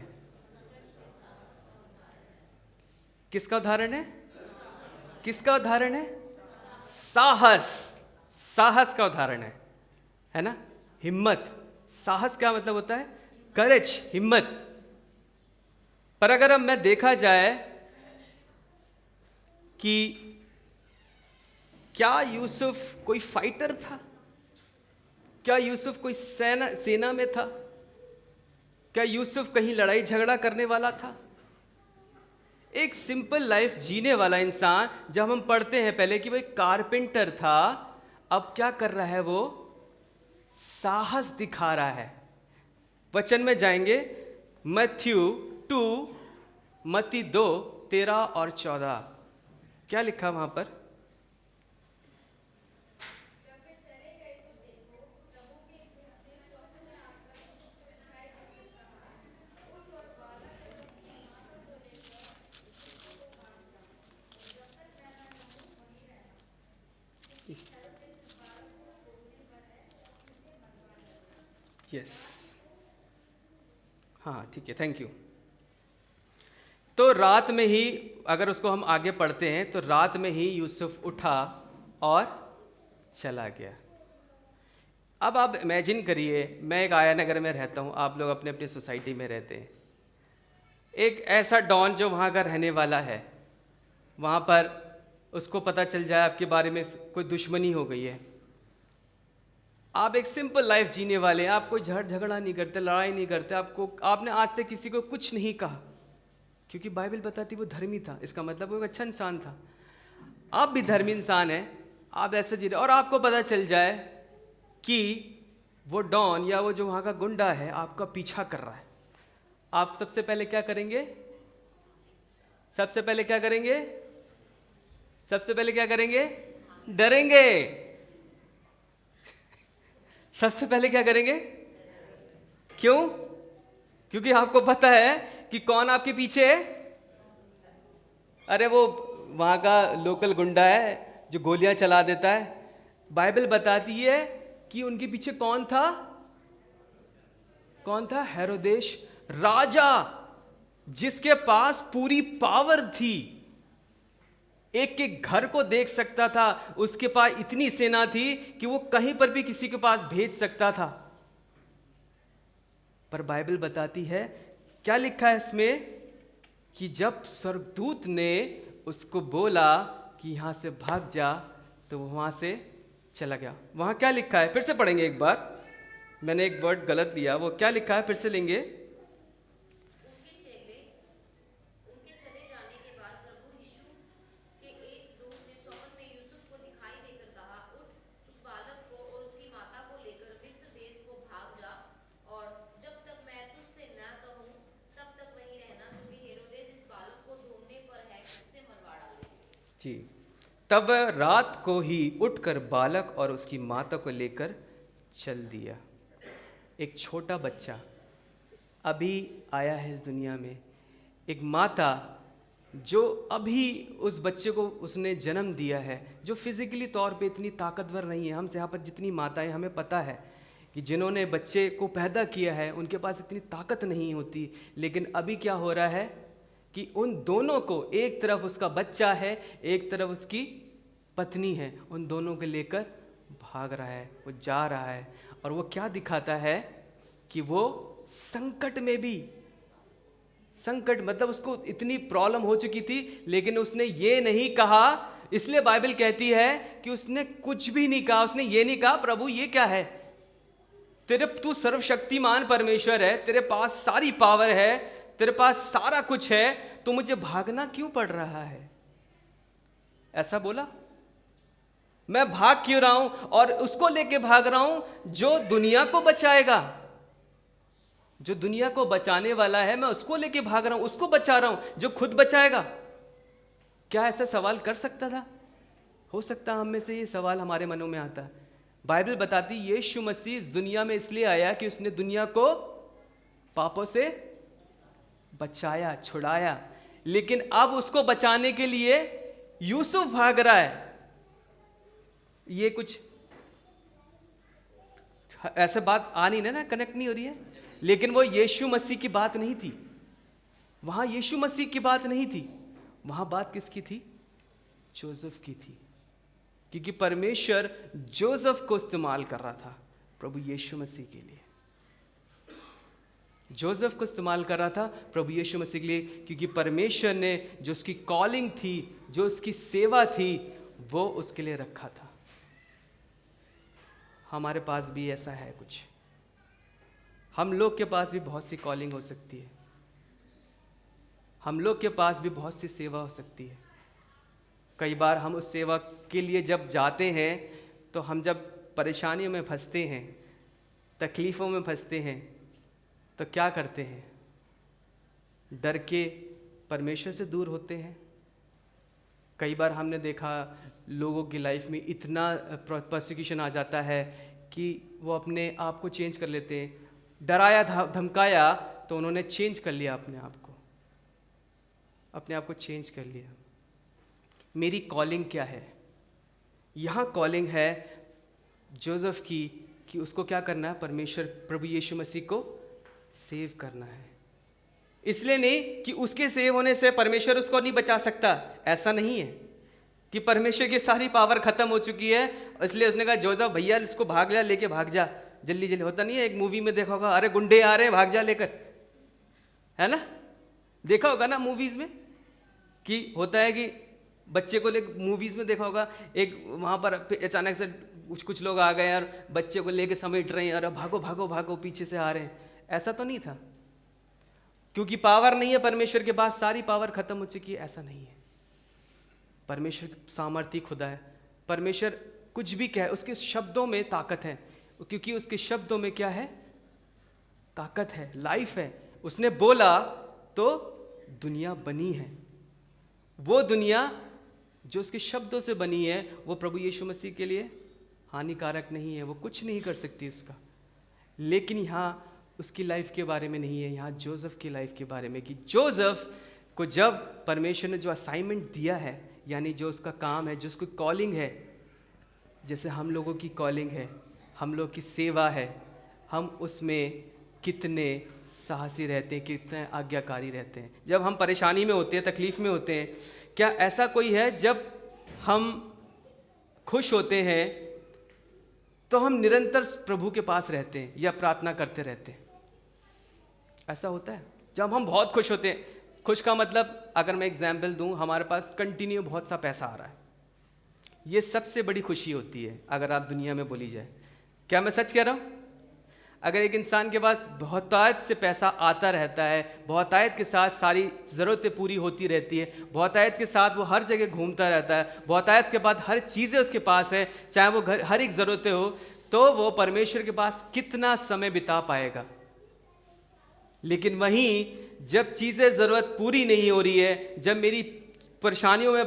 किसका उदाहरण है? किसका उदाहरण है? साहस। साहस का उदाहरण है ना? हिम्मत। साहस क्या मतलब होता है? करेज, हिम्मत। पर अगर अब मैं देखा जाए कि क्या यूसुफ कोई फाइटर था? क्या यूसुफ कोई सेना में था? क्या यूसुफ कहीं लड़ाई झगड़ा करने वाला था? एक सिंपल लाइफ जीने वाला इंसान, जब हम पढ़ते हैं पहले कि भाई कारपेंटर था, अब क्या कर रहा है? वो साहस दिखा रहा है। वचन में जाएंगे, मत्थयू 2, मत्ती 2, 13 और 14। क्या लिखा वहां पर? यस, हाँ ठीक है, थैंक यू। तो रात में ही, अगर उसको हम आगे पढ़ते हैं तो रात में ही यूसुफ उठा और चला गया। अब आप इमेजिन करिए, मैं एक आया नगर में रहता हूँ, आप लोग अपने अपनी सोसाइटी में रहते हैं। एक ऐसा डॉन जो वहाँ का रहने वाला है, वहाँ पर उसको पता चल जाए आपके बारे में कोई दुश्मनी हो गई है। आप एक सिंपल लाइफ जीने वाले हैं, आप कोई झगड़ा नहीं करते, लड़ाई नहीं करते, आपने आज तक किसी को कुछ नहीं कहा, क्योंकि बाइबल बताती वो धर्मी था। इसका मतलब वो एक अच्छा इंसान था। आप भी धर्मी इंसान हैं, आप ऐसे जी रहे, और आपको पता चल जाए कि वो डॉन या वो जो वहाँ का गुंडा है आपका पीछा कर रहा है, आप सबसे पहले क्या करेंगे? सबसे पहले क्या करेंगे? सबसे पहले क्या करेंगे? डरेंगे। सबसे पहले क्या करेंगे? क्यों? क्योंकि आपको पता है कि कौन आपके पीछे है। अरे वो वहाँ का लोकल गुंडा है जो गोलियां चला देता है। बाइबल बताती है कि उनके पीछे कौन था? कौन था? हेरोदेश राजा, जिसके पास पूरी पावर थी, एक के घर को देख सकता था, उसके पास इतनी सेना थी कि वो कहीं पर भी किसी के पास भेज सकता था। पर बाइबल बताती है, क्या लिखा है इसमें, कि जब स्वर्गदूत ने उसको बोला कि यहां से भाग जा, तो वो वहां से चला गया। वहां क्या लिखा है? फिर से पढ़ेंगे एक बार, मैंने एक वर्ड गलत लिया। वो क्या लिखा है? फिर से लेंगे। उनके चले जाने के बाद प्रभु यीशु के एक दूत ने स्वप्न में यूसुफ को दिखाई देकर कहा, उठ, उस बालक को और उसकी माता को लेकर मिस्र देश को भाग जा, और जब तक मैं तुझसे न कहूं तब तक वहीं रहना, क्योंकि हेरोदेस इस बालक को ढूंढने पर है, उसे मरवा डाले। जी। तब रात को ही उठकर बालक और उसकी माता को लेकर चल दिया। एक छोटा बच्चा अभी आया है इस दुनिया में, एक माता जो अभी उस बच्चे को उसने जन्म दिया है, जो फिजिकली तौर पे इतनी ताकतवर नहीं है। हम यहाँ पर जितनी माताएं, हमें पता है कि जिन्होंने बच्चे को पैदा किया है उनके पास इतनी ताकत नहीं होती, लेकिन अभी क्या हो रहा है कि उन दोनों को, एक तरफ उसका बच्चा है, एक तरफ उसकी पत्नी है, उन दोनों को लेकर भाग रहा है, वो जा रहा है। और वो क्या दिखाता है कि वो संकट में भी, संकट मतलब उसको इतनी प्रॉब्लम हो चुकी थी, लेकिन उसने ये नहीं कहा। इसलिए बाइबल कहती है कि उसने कुछ भी नहीं कहा। उसने ये नहीं कहा, प्रभु ये क्या है, तू सर्वशक्तिमान परमेश्वर है, तेरे पास सारी पावर है, तेरे पास सारा कुछ है, तो मुझे भागना क्यों पड़ रहा है? ऐसा बोला? मैं भाग क्यों रहा हूं? और उसको लेके भाग रहा हूं जो दुनिया को बचाएगा, जो दुनिया को बचाने वाला है, मैं उसको लेके भाग रहा हूं, उसको बचा रहा हूं जो खुद बचाएगा। क्या ऐसा सवाल कर सकता था? हो सकता हम में से ये सवाल हमारे मनों में आता। बाइबल बताती यीशु मसीह इस दुनिया में इसलिए आया कि उसने दुनिया को पापों से बचाया, छुड़ाया। लेकिन अब उसको बचाने के लिए यूसुफ भाग रहा है। ये कुछ ऐसे बात आ नहीं ना, कनेक्ट नहीं हो रही है। लेकिन वो यीशु मसीह की बात नहीं थी, वहां यीशु मसीह की बात नहीं थी, वहां बात किसकी थी? जोसेफ की थी। क्योंकि परमेश्वर जोसेफ को इस्तेमाल कर रहा था प्रभु यीशु मसीह के लिए। जोसेफ को इस्तेमाल कर रहा था प्रभु यीशु मसीह के लिए, क्योंकि परमेश्वर ने जो उसकी कॉलिंग थी, जो उसकी सेवा थी, वो उसके लिए रखा था। हमारे पास भी ऐसा है कुछ। हम लोग के पास भी बहुत सी कॉलिंग हो सकती है, हम लोग के पास भी बहुत सी सेवा हो सकती है। कई बार हम उस सेवा के लिए जब जाते हैं, तो हम जब परेशानियों में फंसते हैं, तकलीफ़ों में फंसते हैं, तो क्या करते हैं? डर के परमेश्वर से दूर होते हैं। कई बार हमने देखा लोगों की लाइफ में इतना परसिक्यूशन आ जाता है कि वो अपने आप को चेंज कर लेते हैं। डराया धमकाया तो उन्होंने चेंज कर लिया अपने आप को चेंज कर लिया। मेरी कॉलिंग क्या है? यहाँ कॉलिंग है जोसेफ की कि उसको क्या करना है? परमेश्वर प्रभु यीशु मसीह को सेव करना है। इसलिए नहीं कि उसके सेव होने से परमेश्वर उसको नहीं बचा सकता, ऐसा नहीं है कि परमेश्वर की सारी पावर खत्म हो चुकी है इसलिए उसने कहा जोसेफ भैया इसको भाग जा, लेके भाग जा जल्दी जल्दी। होता नहीं है, एक मूवी में देखा होगा, अरे गुंडे आ रहे हैं भाग जा लेकर, है ना? देखा होगा ना मूवीज में कि होता है कि बच्चे को लेकर, मूवीज में देखा होगा, एक वहां पर अचानक से कुछ लोग आ गए और बच्चे को लेकर समेट रहे हैं, अरे भागो भागो भागो पीछे से आ रहे हैं। ऐसा तो नहीं था, क्योंकि पावर नहीं है परमेश्वर के पास, सारी पावर खत्म हो चुकी है। ऐसा नहीं है, परमेश्वर सामर्थ्य खुदा है। परमेश्वर कुछ भी कहे, उसके शब्दों में ताकत है, क्योंकि उसके शब्दों में क्या है? ताकत है, लाइफ है। उसने बोला तो दुनिया बनी है। वो दुनिया जो उसके शब्दों से बनी है वो प्रभु यीशु मसीह के लिए हानिकारक नहीं है, वो कुछ नहीं कर सकती उसका। लेकिन यहाँ उसकी लाइफ के बारे में नहीं है, यहाँ जोसेफ की लाइफ के बारे में, कि जोसेफ को जब परमेश्वर ने जो असाइनमेंट दिया है, यानी जो उसका काम है, जो उसकी कॉलिंग है, जैसे हम लोगों की कॉलिंग है, हम लोग की सेवा है, हम उसमें कितने साहसी रहते हैं, कितने आज्ञाकारी रहते हैं। जब हम परेशानी में होते हैं, तकलीफ़ में होते हैं, क्या ऐसा कोई है जब हम खुश होते हैं तो हम निरंतर प्रभु के पास रहते हैं या प्रार्थना करते रहते हैं? ऐसा होता है? जब हम बहुत खुश होते हैं, खुश का मतलब अगर मैं एग्जाम्पल दूं, हमारे पास कंटिन्यू बहुत सा पैसा आ रहा है, ये सबसे बड़ी खुशी होती है अगर आप दुनिया में बोली जाए। क्या मैं सच कह रहा हूँ? अगर एक इंसान के पास बहुतायत से पैसा आता रहता है, बहुतायत के साथ सारी ज़रूरतें पूरी होती रहती है, बहुतायत के साथ वो हर जगह घूमता रहता है, बहुतायत के बाद हर चीज़ें उसके पास है, चाहे वो घर हर एक ज़रूरतें हो, तो वो परमेश्वर के पास कितना समय बिता पाएगा? लेकिन वहीं जब चीज़ें ज़रूरत पूरी नहीं हो रही है, जब मेरी परेशानियों में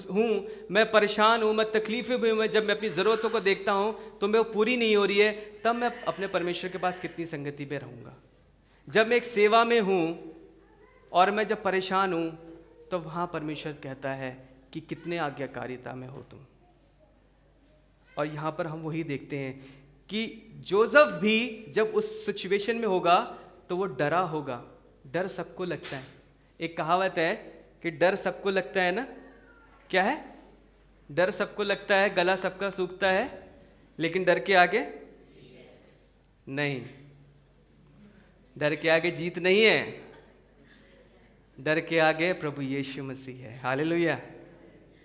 हूँ, मैं परेशान हूँ, मैं तकलीफ़ें में हूँ, जब मैं अपनी ज़रूरतों को देखता हूँ तो मैं वो पूरी नहीं हो रही है, तब मैं अपने परमेश्वर के पास कितनी संगति में रहूँगा? जब मैं एक सेवा में हूँ और मैं जब परेशान हूँ, तो वहाँ परमेश्वर कहता है कि कितने आज्ञाकारिता में हो तुम। और यहाँ पर हम वही देखते हैं कि जोसेफ भी जब उस सिचुएशन में होगा तो वो डरा होगा। डर सबको लगता है। एक कहावत है कि डर सबको लगता है ना, क्या है? डर सबको लगता है, गला सबका सूखता है, लेकिन डर के आगे नहीं। डर के आगे जीत नहीं है, डर के आगे प्रभु यीशु मसीह है। हालेलुया।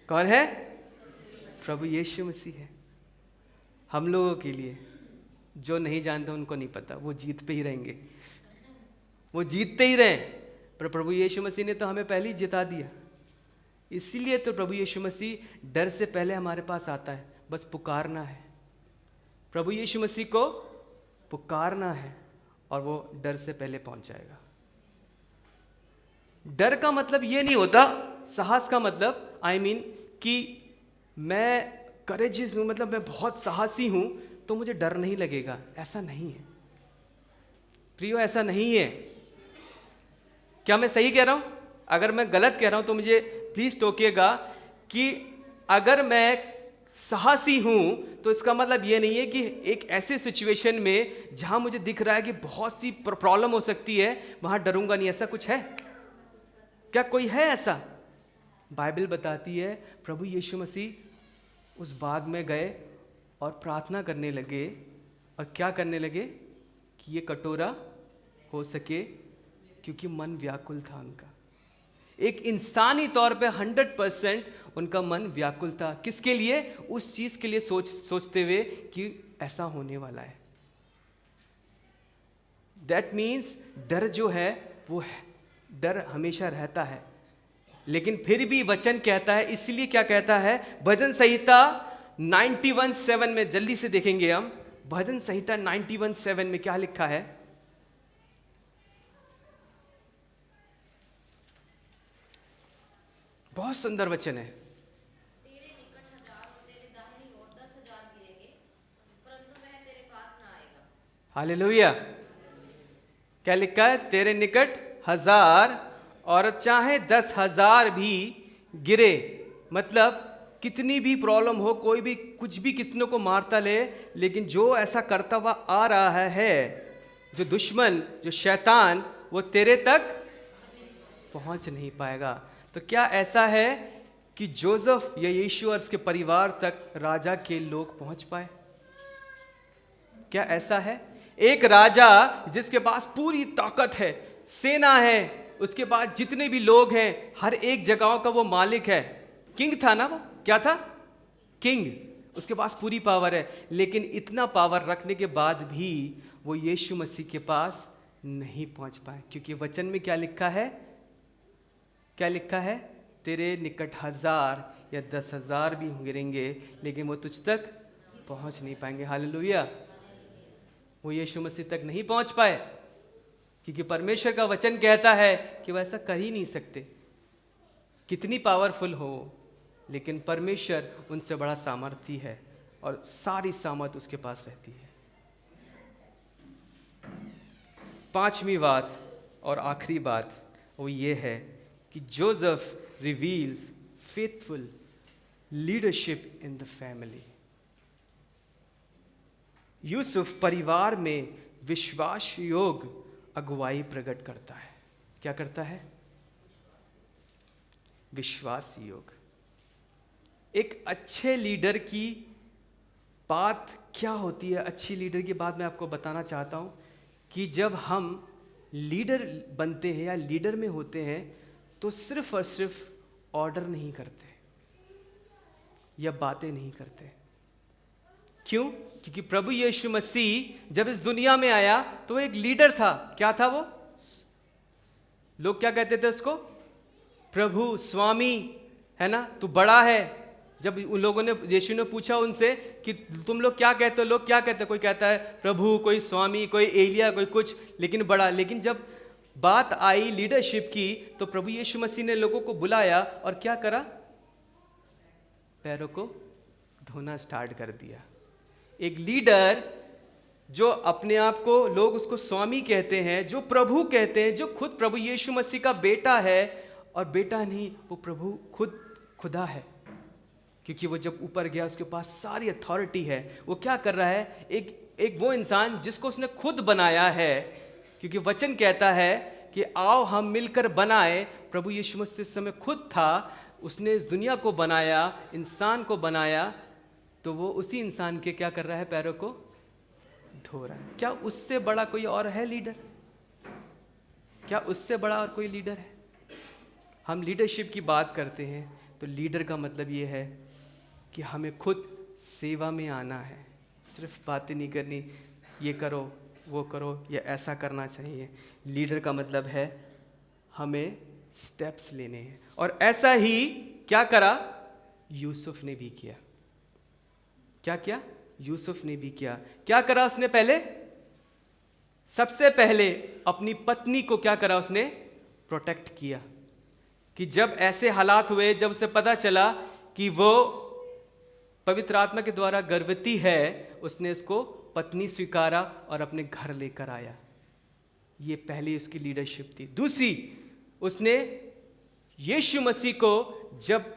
कौन है? प्रभु यीशु मसीह है। हम लोगों के लिए, जो नहीं जानते उनको नहीं पता, वो जीत पे ही रहेंगे, वो जीतते ही रहे। पर प्रभु यीशु मसीह ने तो हमें पहले ही जिता दिया। इसीलिए तो प्रभु यीशु मसीह डर से पहले हमारे पास आता है। बस पुकारना है, प्रभु यीशु मसीह को पुकारना है और वो डर से पहले पहुंच जाएगा। डर का मतलब ये नहीं होता, साहस का मतलब कि मैं करेजियस हूं, मतलब मैं बहुत साहसी हूं तो मुझे डर नहीं लगेगा। ऐसा नहीं है प्रियो, ऐसा नहीं है। क्या मैं सही कह रहा हूं? अगर मैं गलत कह रहा हूं तो मुझे प्लीज टोकिएगा कि अगर मैं साहसी हूं तो इसका मतलब ये नहीं है कि एक ऐसे सिचुएशन में जहां मुझे दिख रहा है कि बहुत सी प्रॉब्लम हो सकती है, वहां डरूंगा नहीं। ऐसा कुछ है क्या? कोई है ऐसा? बाइबल बताती है प्रभु यीशु मसीह उस बाग में गए और प्रार्थना करने लगे, और क्या करने लगे कि ये कटोरा हो सके, क्योंकि मन व्याकुल था उनका। एक इंसानी तौर पे 100% उनका मन व्याकुल था। किसके लिए? उस चीज के लिए सोचते हुए कि ऐसा होने वाला है। दैट मीन्स डर जो है वो है, डर हमेशा रहता है। लेकिन फिर भी वचन कहता है, इसलिए क्या कहता है? भजन संहिता 91:7 में, जल्दी से देखेंगे हम, भजन संहिता 91:7 में क्या लिखा है? बहुत सुंदर वचन है। तेरे निकट 1000 और तेरे दाहिनी ओर 10,000 गिरेंगे, परंतु वह तेरे पास ना आएगा। हालेलुया। क्या लिखा है? तेरे निकट 1000 और चाहे 10,000 भी गिरे, मतलब कितनी भी प्रॉब्लम हो, कोई भी कुछ भी कितनों को मारता ले, लेकिन जो ऐसा करता हुआ आ रहा है, जो दुश्मन, जो शैतान, वो तेरे तक पहुंच नहीं पाएगा। तो क्या ऐसा है कि जोसेफ या यीशु और उसके परिवार तक राजा के लोग पहुंच पाए? क्या ऐसा है? एक राजा जिसके पास पूरी ताकत है, सेना है, उसके पास जितने भी लोग हैं, हर एक जगहों का वो मालिक है। किंग था ना वो? क्या था? किंग। उसके पास पूरी पावर है, लेकिन इतना पावर रखने के बाद भी वो यीशु मसीह के पास नहीं पहुंच पाए। क्योंकि वचन में क्या लिखा है? क्या लिखा है? तेरे निकट 1000 या 10,000 भी गिरेंगे, लेकिन वो तुझ तक पहुंच नहीं पाएंगे। हालेलुया। वो यीशु मसीह तक नहीं पहुंच पाए, क्योंकि परमेश्वर का वचन कहता है कि वो ऐसा कर ही नहीं सकते, कितनी पावरफुल हो, लेकिन परमेश्वर उनसे बड़ा सामर्थी है और सारी सामर्थ उसके पास रहती है। पांचवी बात और आखिरी बात वो ये है कि Joseph reveals faithful leadership in the family. Yusuf परिवार में विश्वास योग अगुवाई प्रकट करता है। क्या करता है? विश्वास योग। एक अच्छे लीडर की बात क्या होती है? अच्छी लीडर की बात मैं आपको बताना चाहता हूं कि जब हम लीडर बनते हैं या लीडर में होते हैं तो सिर्फ और सिर्फ ऑर्डर नहीं करते या बातें नहीं करते। क्यों? क्योंकि प्रभु यीशु मसीह जब इस दुनिया में आया तो वो एक लीडर था। क्या था वो? लोग क्या कहते थे उसको? प्रभु, स्वामी, है ना, तू बड़ा है। जब उन लोगों ने, यीशु ने पूछा उनसे कि तुम लोग क्या कहते हो, लोग क्या कहते हैं? कोई कहता है प्रभु, कोई स्वामी, कोई एलिया, कोई कुछ, लेकिन बड़ा। लेकिन जब बात आई लीडरशिप की तो प्रभु यीशु मसीह ने लोगों को बुलाया और क्या करा? पैरों को धोना स्टार्ट कर दिया। एक लीडर जो अपने आप को, लोग उसको स्वामी कहते हैं, जो प्रभु कहते हैं, जो खुद प्रभु यीशु मसीह का बेटा है, और बेटा नहीं, वो प्रभु खुद खुदा है, क्योंकि वो जब ऊपर गया उसके पास सारी अथॉरिटी है। वो क्या कर रहा है? एक वो इंसान जिसको उसने खुद बनाया है, क्योंकि वचन कहता है कि आओ हम मिलकर बनाए। प्रभु यीशु मसीह इस समय खुद था, उसने इस दुनिया को बनाया, इंसान को बनाया, तो वो उसी इंसान के क्या कर रहा है? पैरों को धो रहा है। क्या उससे बड़ा कोई और है लीडर? क्या उससे बड़ा और कोई लीडर है? हम लीडरशिप की बात करते हैं तो लीडर का मतलब ये है कि हमें खुद सेवा में आना है, सिर्फ बातें नहीं करनी, ये करो वो करो या ऐसा करना चाहिए। लीडर का मतलब है हमें स्टेप्स लेने हैं, और ऐसा ही क्या करा? यूसुफ ने भी किया। क्या किया? यूसुफ ने भी किया। क्या करा उसने? पहले, सबसे पहले अपनी पत्नी को क्या करा? उसने प्रोटेक्ट किया। कि जब ऐसे हालात हुए, जब उसे पता चला कि वो पवित्र आत्मा के द्वारा गर्भवती है, उसने इसको पत्नी स्वीकारा और अपने घर लेकर आया। ये पहली उसकी लीडरशिप थी। दूसरी, उसने यीशु मसीह को जब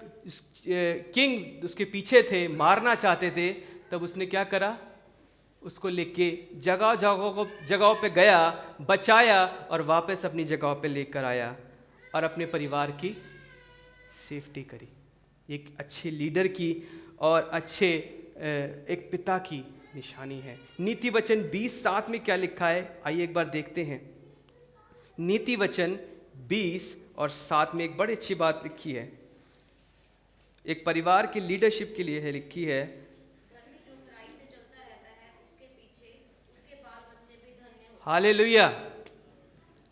किंग उसके पीछे थे, मारना चाहते थे, तब उसने क्या करा? उसको लेके जगहों पे गया, बचाया और वापस अपनी जगह पे लेकर आया और अपने परिवार की सेफ्टी करी। एक अच्छे लीडर की और अच्छे एक पिता की निशानी है। नीति वचन 20:7 में क्या लिखा है? आइए एक बार देखते हैं। नीति वचन 20:7 में एक बड़ी अच्छी बात लिखी है, एक परिवार की लीडरशिप के लिए है, लिखी है, हालेलुया।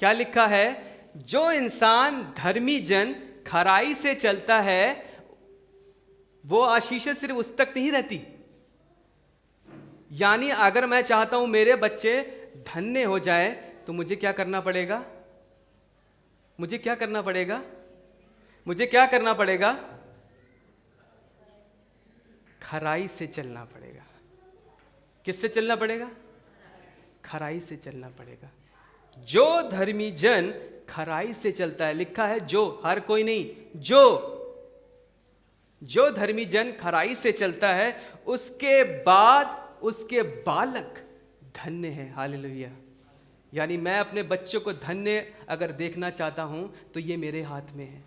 क्या लिखा है? जो इंसान धर्मी जन खराई से चलता है, वो आशीष सिर्फ उस तक नहीं रहती। यानी अगर मैं चाहता हूं मेरे बच्चे धन्य हो जाए तो मुझे क्या करना पड़ेगा? मुझे क्या करना पड़ेगा? मुझे क्या करना पड़ेगा? खराई से चलना पड़ेगा। किससे चलना पड़ेगा? खराई से चलना पड़ेगा। जो धर्मी जन खराई से चलता है, लिखा है जो, हर कोई नहीं, जो धर्मी जन खराई से चलता है, उसके बाद उसके बालक धन्य है। हालेलुया। यानी मैं अपने बच्चों को धन्य अगर देखना चाहता हूं तो ये मेरे हाथ में है।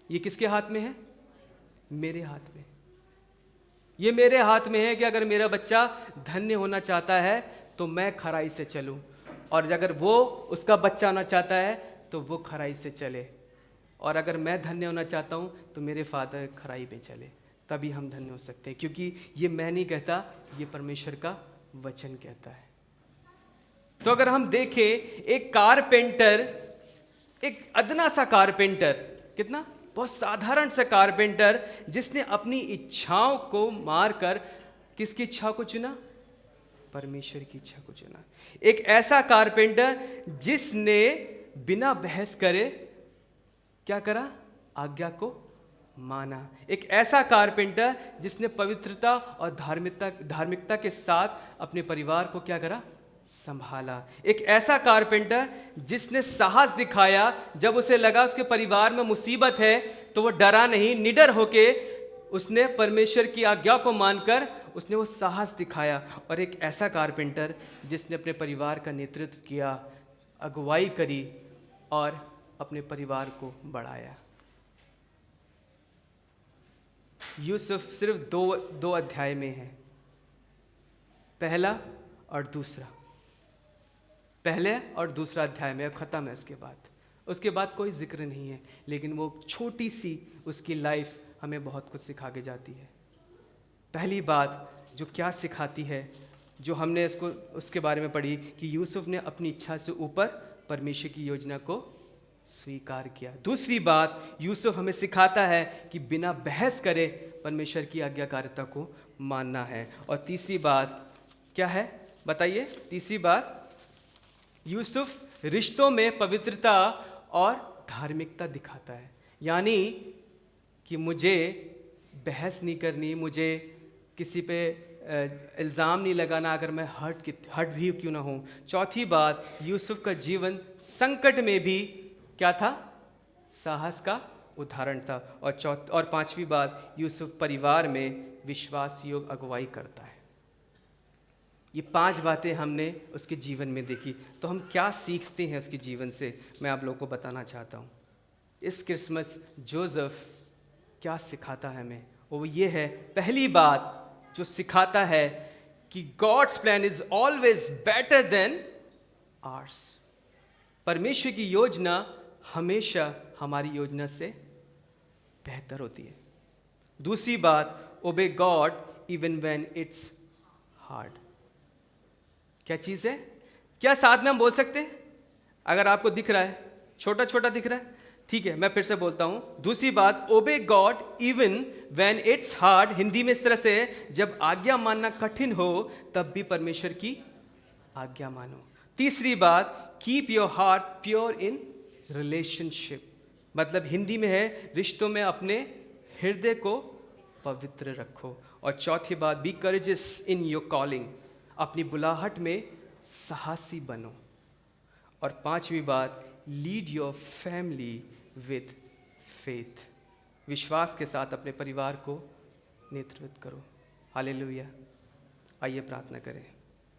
ये किसके हाथ में है? मेरे हाथ में। ये मेरे हाथ में है कि अगर मेरा बच्चा धन्य होना चाहता है तो मैं खराई से चलूं, और अगर वो उसका बच्चा होना चाहता है तो वो खराई से चले, और अगर मैं धन्य होना चाहता हूं तो मेरे फादर खराई में चले, तभी हम धन्य हो सकते हैं। क्योंकि ये मैं नहीं कहता, ये परमेश्वर का वचन कहता है। तो अगर हम देखें, एक कारपेंटर, एक अदना सा कारपेंटर, कितना बहुत साधारण सा कारपेंटर, जिसने अपनी इच्छाओं को मारकर किसकी इच्छा को चुना? परमेश्वर की इच्छा को चुना। एक ऐसा कारपेंटर जिसने बिना बहस करे क्या करा? आज्ञा को माना। एक ऐसा कारपेंटर जिसने पवित्रता और धार्मिकता के साथ अपने परिवार को क्या करा? संभाला। एक ऐसा कारपेंटर जिसने साहस दिखाया जब उसे लगा उसके परिवार में मुसीबत है, तो वो डरा नहीं, निडर होके उसने परमेश्वर की आज्ञा को मानकर उसने वो साहस दिखाया। और एक ऐसा कारपेंटर जिसने अपने परिवार का नेतृत्व किया, अगुवाई करी और अपने परिवार को बढ़ाया। यूसुफ सिर्फ दो अध्याय में है, पहला और दूसरा। पहले और दूसरा अध्याय में, अब खत्म है। उसके बाद कोई जिक्र नहीं है, लेकिन वो छोटी सी उसकी लाइफ हमें बहुत कुछ सिखा के जाती है। पहली बात जो क्या सिखाती है, जो हमने उसके बारे में पढ़ी कि यूसुफ ने अपनी इच्छा से ऊपर परमेश्वर की योजना को स्वीकार किया। दूसरी बात, यूसुफ हमें सिखाता है कि बिना बहस करे परमेश्वर की आज्ञाकारिता को मानना है। और तीसरी बात क्या है, बताइए? तीसरी बात, यूसुफ रिश्तों में पवित्रता और धार्मिकता दिखाता है। यानी कि मुझे बहस नहीं करनी, मुझे किसी पे इल्ज़ाम नहीं लगाना अगर मैं हर्ट भी क्यों ना हूँ। चौथी बात, यूसुफ का जीवन संकट में भी क्या था? साहस का उदाहरण था। और पांचवी बात, यूसुफ परिवार में विश्वास योग अगुवाई करता है। ये 5 बातें हमने उसके जीवन में देखी। तो हम क्या सीखते हैं उसके जीवन से, मैं आप लोगों को बताना चाहता हूँ। इस क्रिसमस जोसेफ क्या सिखाता है हमें, वो ये है, पहली बात जो सिखाता है कि God's plan is always better than ours. परमेश्वर की योजना हमेशा हमारी योजना से बेहतर होती है। दूसरी बात, obey God even when it's hard. क्या चीज़ है? क्या साथ में हम बोल सकते हैं? अगर आपको दिख रहा है, छोटा छोटा दिख रहा है, ठीक है, मैं फिर से बोलता हूं। दूसरी बात, obey God even when it's hard. Hindi में इस तरह से है, जब आज्ञा मानना कठिन हो तब भी परमेश्वर की आज्ञा मानो। तीसरी बात, keep your heart pure in relationship. मतलब हिंदी में है, रिश्तों में अपने हृदय को पवित्र रखो। और चौथी बात, be courageous in your calling. अपनी बुलाहट में साहसी बनो। और पांचवी बात, lead your family with faith. विश्वास के साथ अपने परिवार को नेतृत्व करो। हालेलुया। आइए प्रार्थना करें।